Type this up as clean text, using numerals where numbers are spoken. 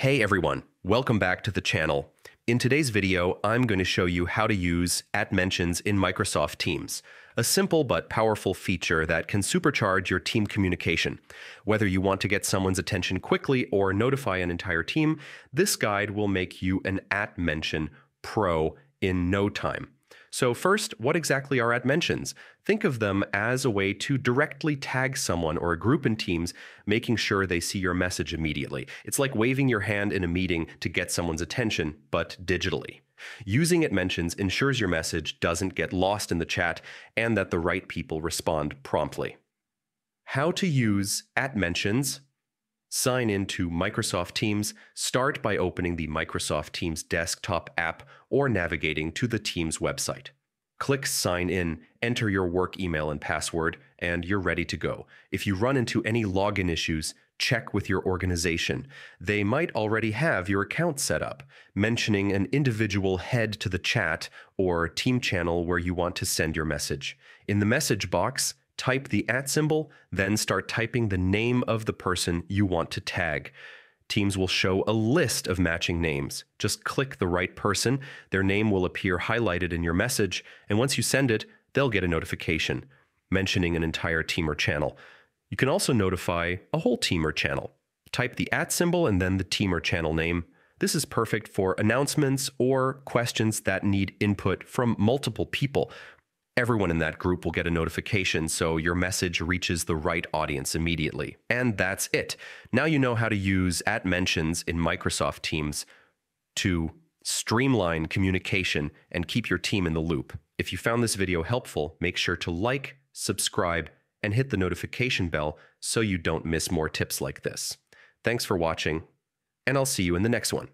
Hey everyone, welcome back to the channel. In today's video, I'm going to show you how to use @mentions in Microsoft Teams, a simple but powerful feature that can supercharge your team communication. Whether you want to get someone's attention quickly or notify an entire team, this guide will make you an @mention pro in no time. So first, what exactly are @mentions? Think of them as a way to directly tag someone or a group in Teams, making sure they see your message immediately. It's like waving your hand in a meeting to get someone's attention, but digitally. Using @mentions ensures your message doesn't get lost in the chat and that the right people respond promptly. How to use @mentions. Sign into Microsoft Teams. Start by opening the Microsoft Teams desktop app or navigating to the Teams website. Click Sign In, enter your work email and password, and you're ready to go. If you run into any login issues, check with your organization. They might already have your account set up, mentioning an individual head to the chat or team channel where you want to send your message. In the message box, type the @symbol, then start typing the name of the person you want to tag. Teams will show a list of matching names. Just click the right person, their name will appear highlighted in your message, and once you send it, they'll get a notification mentioning an entire team or channel. You can also notify a whole team or channel. Type the @symbol and then the team or channel name. This is perfect for announcements or questions that need input from multiple people. Everyone in that group will get a notification, so your message reaches the right audience immediately. And that's it. Now you know how to use @mentions in Microsoft Teams to streamline communication and keep your team in the loop. If you found this video helpful, make sure to like, subscribe, and hit the notification bell so you don't miss more tips like this. Thanks for watching, and I'll see you in the next one.